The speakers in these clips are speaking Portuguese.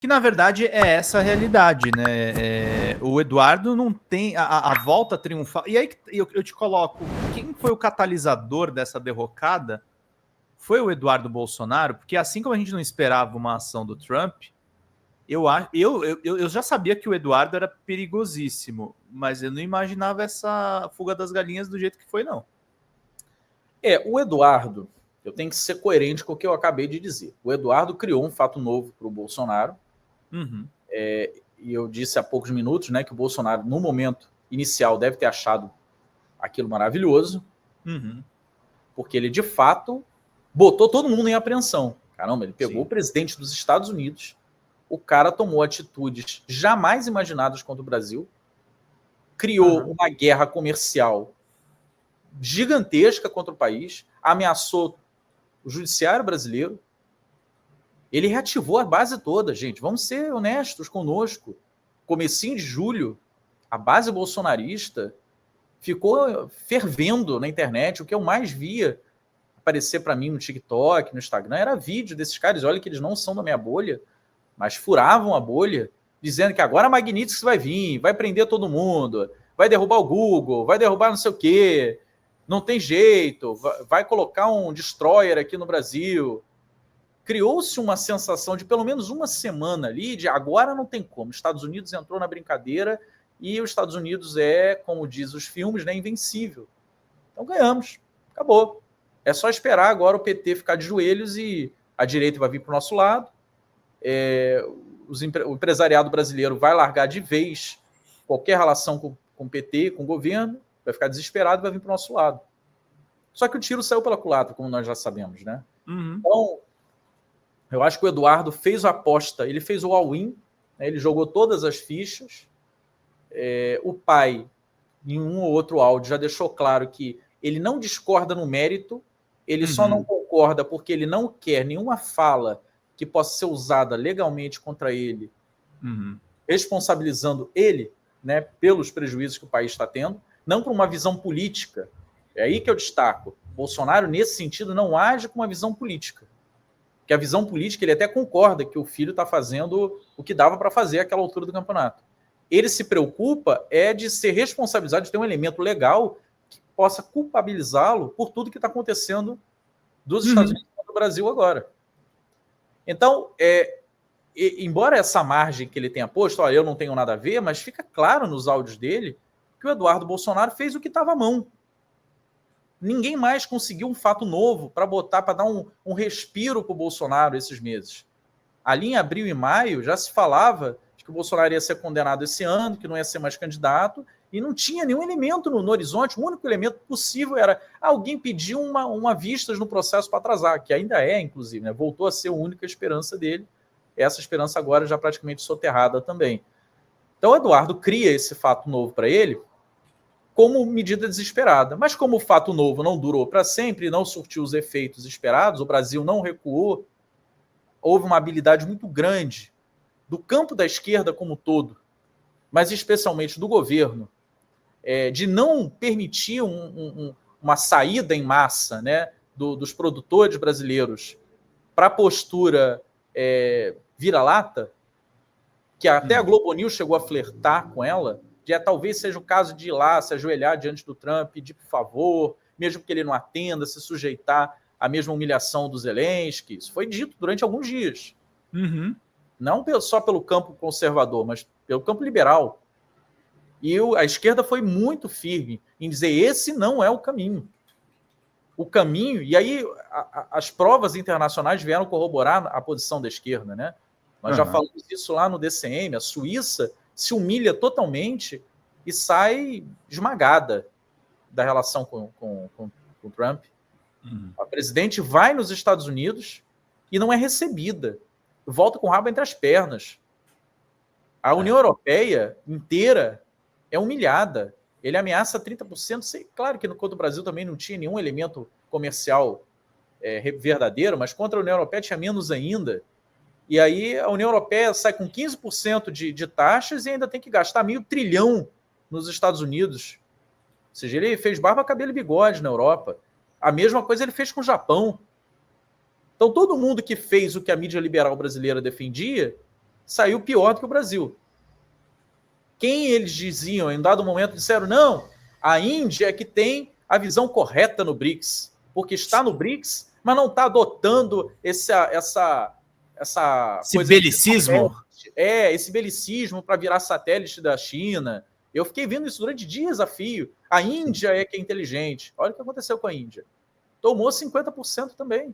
Que, na verdade, é essa a realidade, né? O Eduardo não tem a volta triunfal. E aí eu te coloco, quem foi o catalisador dessa derrocada foi o Eduardo Bolsonaro, porque assim como a gente não esperava uma ação do Trump, eu já sabia que o Eduardo era perigosíssimo, mas eu não imaginava essa fuga das galinhas do jeito que foi, não. O Eduardo, eu tenho que ser coerente com o que eu acabei de dizer. O Eduardo criou um fato novo para o Bolsonaro. Uhum. E eu disse há poucos minutos, né, que o Bolsonaro, no momento inicial, deve ter achado aquilo maravilhoso, porque ele, de fato, botou todo mundo em apreensão. Caramba, ele pegou o presidente dos Estados Unidos, o cara tomou atitudes jamais imaginadas contra o Brasil, criou uma guerra comercial gigantesca contra o país, ameaçou o judiciário brasileiro. Ele reativou a base toda, gente. Vamos ser honestos conosco. Comecinho de julho, a base bolsonarista ficou fervendo na internet. O que eu mais via aparecer para mim no TikTok, no Instagram, era vídeo desses caras. Olha que eles não são da minha bolha, mas furavam a bolha, dizendo que agora a Magnitsky vai vir, vai prender todo mundo, vai derrubar o Google, vai derrubar não sei o quê, não tem jeito, vai colocar um destroyer aqui no Brasil. Criou-se uma sensação de pelo menos uma semana ali de agora não tem como. Estados Unidos entrou na brincadeira e os Estados Unidos é, como diz os filmes, né, invencível. Então ganhamos, acabou. É só esperar agora o PT ficar de joelhos e a direita vai vir para o nosso lado. O empresariado brasileiro vai largar de vez qualquer relação com o PT, com o governo, vai ficar desesperado e vai vir para o nosso lado. Só que o tiro saiu pela culatra, como nós já sabemos, né? Então, eu acho que o Eduardo fez a aposta, ele fez o all-in, né, ele jogou todas as fichas. O pai, em um ou outro áudio, já deixou claro que ele não discorda no mérito, ele só não concorda porque ele não quer nenhuma fala que possa ser usada legalmente contra ele, responsabilizando ele, né, pelos prejuízos que o país está tendo, não por uma visão política. É aí que eu destaco. Bolsonaro, nesse sentido, não age com uma visão política. Que a visão política, ele até concorda que o filho está fazendo o que dava para fazer àquela altura do campeonato. Ele se preocupa de ser responsabilizado, de ter um elemento legal que possa culpabilizá-lo por tudo que está acontecendo dos Estados Unidos contra o Brasil agora. Então, embora essa margem que ele tenha posto, eu não tenho nada a ver, mas fica claro nos áudios dele que o Eduardo Bolsonaro fez o que estava à mão. Ninguém mais conseguiu um fato novo para botar, para dar um respiro para o Bolsonaro esses meses. Ali em abril e maio já se falava de que o Bolsonaro ia ser condenado esse ano, que não ia ser mais candidato, e não tinha nenhum elemento no horizonte. O único elemento possível era alguém pedir uma vistas no processo para atrasar, que ainda inclusive, né? Voltou a ser a única esperança dele. Essa esperança agora já praticamente soterrada também. Então o Eduardo cria esse fato novo para ele como medida desesperada. Mas como o fato novo não durou para sempre, não surtiu os efeitos esperados, o Brasil não recuou, houve uma habilidade muito grande do campo da esquerda como um todo, mas especialmente do governo, de não permitir uma saída em massa, né, dos produtores brasileiros para a postura vira-lata, que até a Globo News chegou a flertar com ela, talvez seja o caso de ir lá, se ajoelhar diante do Trump, pedir por favor, mesmo que ele não atenda, se sujeitar à mesma humilhação do Zelensky. Isso foi dito durante alguns dias. Não só pelo campo conservador, mas pelo campo liberal. E a esquerda foi muito firme em dizer esse não é o caminho. O caminho, e aí as provas internacionais vieram corroborar a posição da esquerda, né? Nós já falamos isso lá no DCM, a Suíça se humilha totalmente e sai esmagada da relação com o Trump. A presidente vai nos Estados Unidos e não é recebida. Volta com o rabo entre as pernas. A União Europeia inteira é humilhada. Ele ameaça 30%. Claro que contra o Brasil também não tinha nenhum elemento comercial verdadeiro, mas contra a União Europeia tinha menos ainda. E aí a União Europeia sai com 15% de taxas e ainda tem que gastar $1.000 trilhão nos Estados Unidos. Ou seja, ele fez barba, cabelo e bigode na Europa. A mesma coisa ele fez com o Japão. Então todo mundo que fez o que a mídia liberal brasileira defendia saiu pior do que o Brasil. Quem eles diziam, em um dado momento, disseram, não, a Índia é que tem a visão correta no BRICS, porque está no BRICS, mas não está adotando essa Esse coisa belicismo. esse belicismo para virar satélite da China. Eu fiquei vendo isso durante dias a fio. A Índia é que é inteligente. Olha o que aconteceu com a Índia. Tomou 50% também.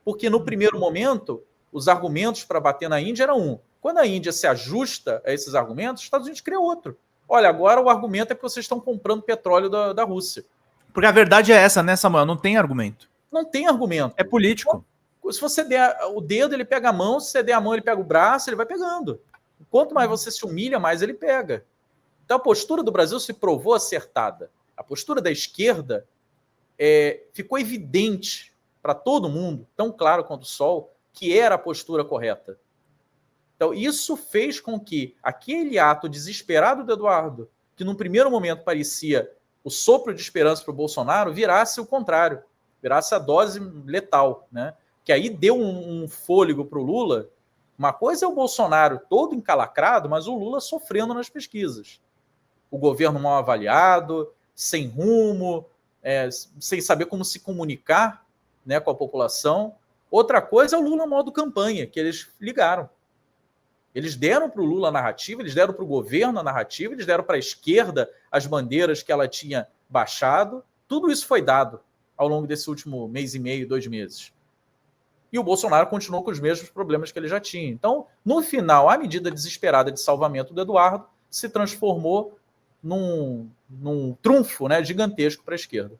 Porque no primeiro momento, os argumentos para bater na Índia eram um. Quando a Índia se ajusta a esses argumentos, os Estados Unidos cria outro. Olha, agora o argumento é que vocês estão comprando petróleo da Rússia. Porque a verdade é essa, né, Samuel? Não tem argumento. Não tem argumento. É político. Se você der o dedo, ele pega a mão. Se você der a mão, ele pega o braço, ele vai pegando. Quanto mais você se humilha, mais ele pega. Então a postura do Brasil se provou acertada. A postura da esquerda ficou evidente para todo mundo, tão claro quanto o sol, que era a postura correta. Então isso fez com que aquele ato desesperado do Eduardo, que num primeiro momento parecia o sopro de esperança para o Bolsonaro, virasse o contrário, virasse a dose letal, né? Que aí deu um fôlego para o Lula. Uma coisa é o Bolsonaro todo encalacrado, mas o Lula sofrendo nas pesquisas. O governo mal avaliado, sem rumo, sem saber como se comunicar, né, com a população. Outra coisa é o Lula modo campanha, que eles ligaram. Eles deram para o Lula a narrativa, eles deram para o governo a narrativa, eles deram para a esquerda as bandeiras que ela tinha baixado. Tudo isso foi dado ao longo desse último mês e meio, 2 meses. E o Bolsonaro continuou com os mesmos problemas que ele já tinha. Então, no final, a medida desesperada de salvamento do Eduardo se transformou num trunfo, né, gigantesco para a esquerda.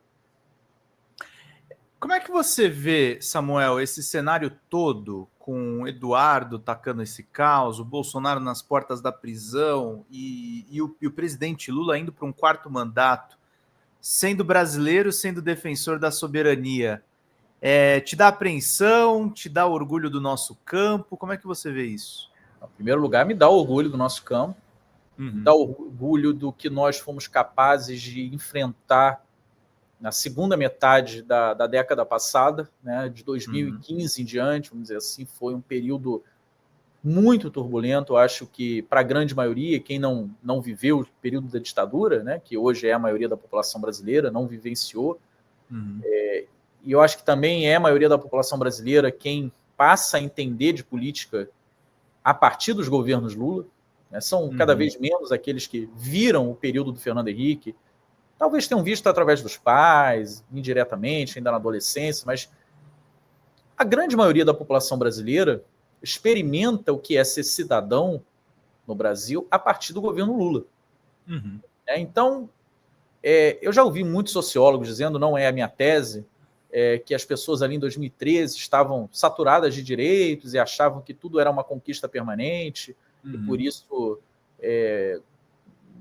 Como é que você vê, Samuel, esse cenário todo, com o Eduardo tacando esse caos, o Bolsonaro nas portas da prisão e o presidente Lula indo para um 4º mandato, sendo brasileiro, sendo defensor da soberania? Te dá apreensão, te dá orgulho do nosso campo? Como é que você vê isso? Em primeiro lugar, me dá orgulho do nosso campo, dá orgulho do que nós fomos capazes de enfrentar na segunda metade da década passada, né, de 2015 em diante, vamos dizer assim. Foi um período muito turbulento. Eu acho que, para a grande maioria, quem não viveu o período da ditadura, né, que hoje é a maioria da população brasileira, não vivenciou, e eu acho que também é a maioria da população brasileira quem passa a entender de política a partir dos governos Lula, né? São cada vez menos aqueles que viram o período do Fernando Henrique. Talvez tenham visto através dos pais, indiretamente, ainda na adolescência, mas a grande maioria da população brasileira experimenta o que é ser cidadão no Brasil a partir do governo Lula. Então, eu já ouvi muitos sociólogos dizendo, não é a minha tese, que as pessoas ali em 2013 estavam saturadas de direitos e achavam que tudo era uma conquista permanente, e por isso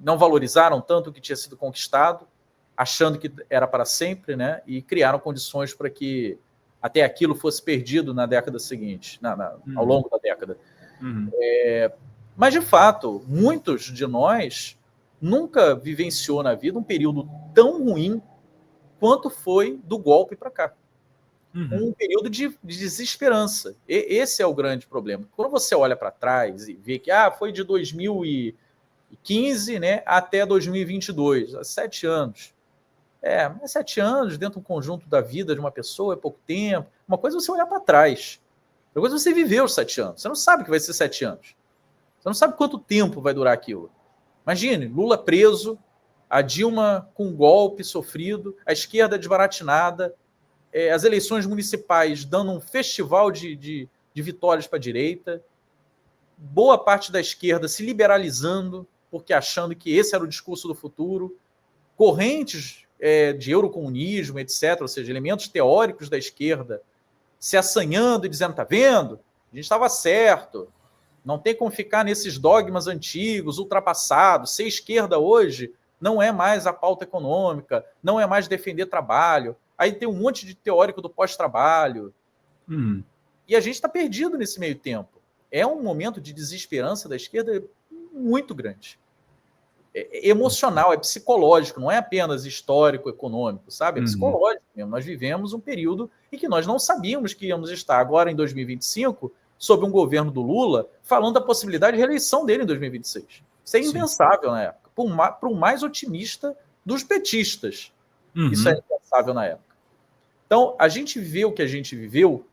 não valorizaram tanto o que tinha sido conquistado, achando que era para sempre, né? E criaram condições para que até aquilo fosse perdido na década seguinte, ao longo da década. Mas, de fato, muitos de nós nunca vivenciou na vida um período tão ruim quanto foi do golpe para cá. Um período de desesperança. Esse é o grande problema. Quando você olha para trás e vê que foi de 2015, né, até 2022, há 7 anos. Mas 7 anos dentro do conjunto da vida de uma pessoa é pouco tempo. Uma coisa é você olhar para trás. Outra coisa é você viver os 7 anos. Você não sabe que vai ser 7 anos. Você não sabe quanto tempo vai durar aquilo. Imagine, Lula preso, a Dilma com um golpe sofrido, a esquerda desbaratinada, as eleições municipais dando um festival de vitórias para a direita, boa parte da esquerda se liberalizando, porque achando que esse era o discurso do futuro, correntes de eurocomunismo, etc., ou seja, elementos teóricos da esquerda se assanhando e dizendo, tá vendo? A gente estava certo, não tem como ficar nesses dogmas antigos, ultrapassados. Ser esquerda hoje não é mais a pauta econômica, não é mais defender trabalho. Aí tem um monte de teórico do pós-trabalho. E a gente está perdido nesse meio tempo. É um momento de desesperança da esquerda muito grande. É emocional, é psicológico, não é apenas histórico, econômico, sabe? É psicológico mesmo. Nós vivemos um período em que nós não sabíamos que íamos estar agora em 2025 sob um governo do Lula, falando da possibilidade de reeleição dele em 2026. Isso é impensável na época, para o mais otimista dos petistas. Isso é impensável na época. Então, a gente vê o que a gente viveu,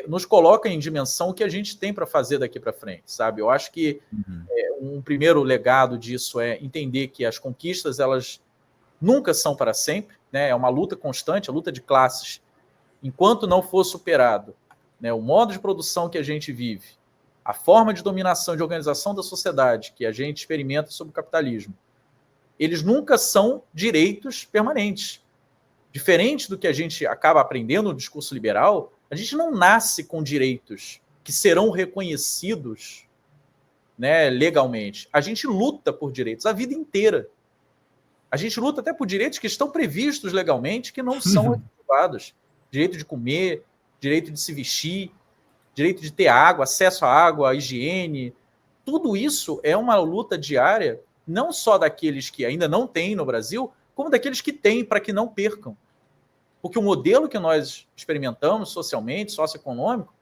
nos coloca em dimensão o que a gente tem para fazer daqui para frente, sabe? Eu acho que um primeiro legado disso é entender que as conquistas, elas nunca são para sempre, né? É uma luta constante, a luta de classes. Enquanto não for superado, né, o modo de produção que a gente vive, a forma de dominação e de organização da sociedade que a gente experimenta sob o capitalismo, eles nunca são direitos permanentes. Diferente do que a gente acaba aprendendo no discurso liberal, a gente não nasce com direitos que serão reconhecidos, né, legalmente. A gente luta por direitos a vida inteira. A gente luta até por direitos que estão previstos legalmente, que não são efetivados. Direito de comer, direito de se vestir, direito de ter água, acesso à água, à higiene. Tudo isso é uma luta diária, não só daqueles que ainda não têm no Brasil, como daqueles que têm, para que não percam. Porque o modelo que nós experimentamos socialmente, socioeconômico,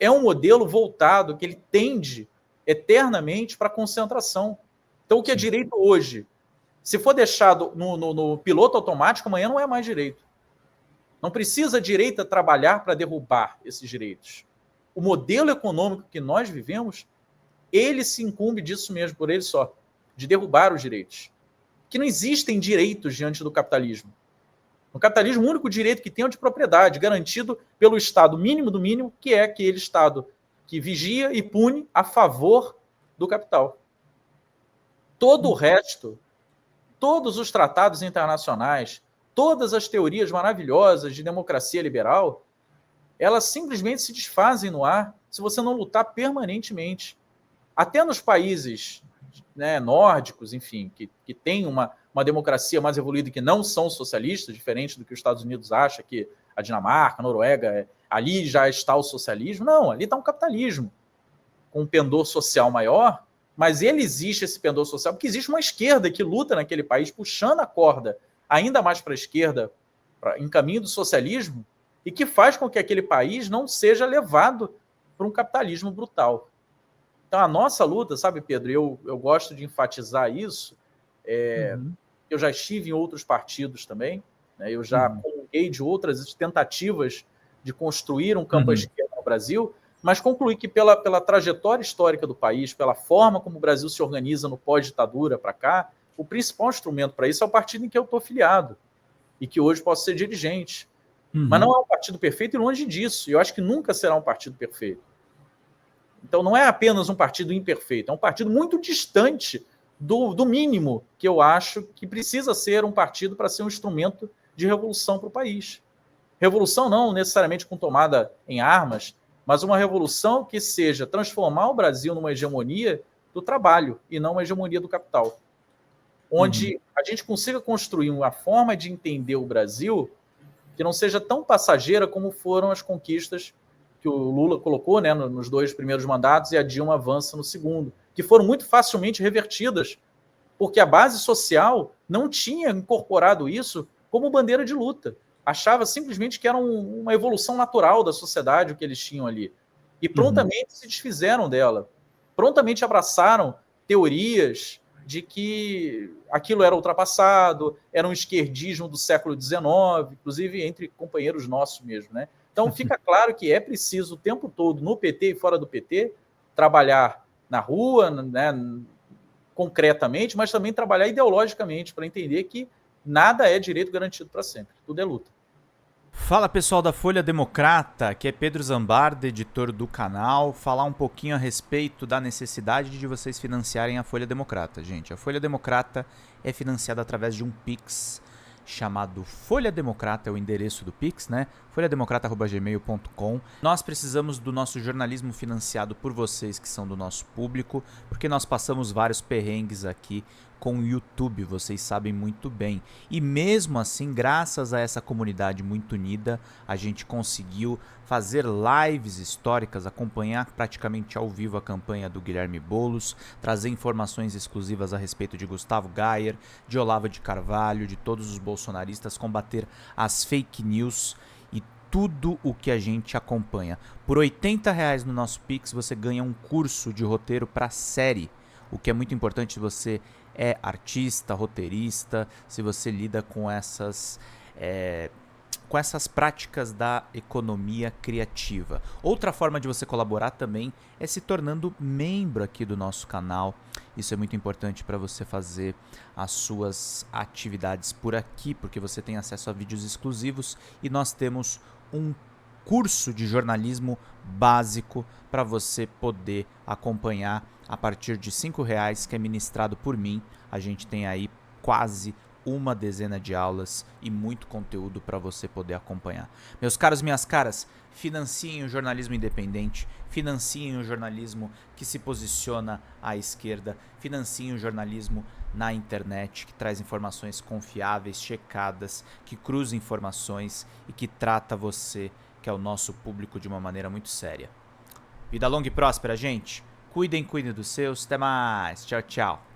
é um modelo voltado, que ele tende eternamente para a concentração. Então, o que é direito hoje, se for deixado no piloto automático, amanhã não é mais direito. Não precisa a direita trabalhar para derrubar esses direitos. O modelo econômico que nós vivemos, ele se incumbe disso mesmo, por ele só, de derrubar os direitos. Que não existem direitos diante do capitalismo. No capitalismo, o único direito que tem é o de propriedade, garantido pelo Estado mínimo do mínimo, que é aquele Estado que vigia e pune a favor do capital. Todo o resto, todos os tratados internacionais, todas as teorias maravilhosas de democracia liberal, elas simplesmente se desfazem no ar se você não lutar permanentemente. Até nos países, né, nórdicos, enfim, que têm uma democracia mais evoluída, que não são socialistas, diferente do que os Estados Unidos acha, que a Dinamarca, a Noruega, ali já está o socialismo. Não, ali está um capitalismo com um pendor social maior, mas ele existe, esse pendor social, porque existe uma esquerda que luta naquele país, puxando a corda ainda mais para a esquerda, em caminho do socialismo, e que faz com que aquele país não seja levado para um capitalismo brutal. Então, a nossa luta, sabe, Pedro, eu gosto de enfatizar isso, eu já estive em outros partidos também, né, eu já comunguei de outras tentativas de construir um campo à esquerda no Brasil, mas concluí que pela trajetória histórica do país, pela forma como o Brasil se organiza no pós-ditadura para cá, o principal instrumento para isso é o partido em que eu estou filiado e que hoje posso ser dirigente. Mas não é um partido perfeito e longe disso. E eu acho que nunca será um partido perfeito. Então não é apenas um partido imperfeito, é um partido muito distante do mínimo que eu acho que precisa ser um partido para ser um instrumento de revolução para o país. Revolução não necessariamente com tomada em armas, mas uma revolução que seja transformar o Brasil numa hegemonia do trabalho e não uma hegemonia do capital. Onde a gente consiga construir uma forma de entender o Brasil que não seja tão passageira como foram as conquistas que o Lula colocou, né, nos 2 primeiros mandatos e a Dilma avança no segundo, que foram muito facilmente revertidas, porque a base social não tinha incorporado isso como bandeira de luta. Achava simplesmente que era uma evolução natural da sociedade o que eles tinham ali. E prontamente se desfizeram dela. Prontamente abraçaram teorias de que aquilo era ultrapassado, era um esquerdismo do século XIX, inclusive entre companheiros nossos mesmo, né? Então fica claro que é preciso o tempo todo, no PT e fora do PT, trabalhar na rua, né, concretamente, mas também trabalhar ideologicamente para entender que nada é direito garantido para sempre, tudo é luta. Fala pessoal da Folha Democrata, aqui é Pedro Zambarda, editor do canal, falar um pouquinho a respeito da necessidade de vocês financiarem a Folha Democrata, gente. A Folha Democrata é financiada através de um Pix chamado Folha Democrata, é o endereço do Pix, né? folhademocrata@gmail.com. Nós precisamos do nosso jornalismo financiado por vocês que são do nosso público, porque nós passamos vários perrengues aqui com o YouTube, vocês sabem muito bem. E mesmo assim, graças a essa comunidade muito unida, a gente conseguiu fazer lives históricas, acompanhar praticamente ao vivo a campanha do Guilherme Boulos, trazer informações exclusivas a respeito de Gustavo Gayer, de Olavo de Carvalho, de todos os bolsonaristas, combater as fake news e tudo o que a gente acompanha. Por R$80 no nosso Pix, você ganha um curso de roteiro para série, o que é muito importante se você é artista, roteirista, se você lida com essas práticas da economia criativa. Outra forma de você colaborar também é se tornando membro aqui do nosso canal. Isso é muito importante para você fazer as suas atividades por aqui, porque você tem acesso a vídeos exclusivos e nós temos um curso de jornalismo básico para você poder acompanhar a partir de R$5, que é ministrado por mim. A gente tem aí quase uma dezena de aulas e muito conteúdo para você poder acompanhar. Meus caros, minhas caras, financiem o jornalismo independente, financiem o jornalismo que se posiciona à esquerda, financiem o jornalismo na internet, que traz informações confiáveis, checadas, que cruza informações e que trata você, que é o nosso público, de uma maneira muito séria. Vida longa e próspera, gente. Cuidem dos seus. Até mais. Tchau, tchau.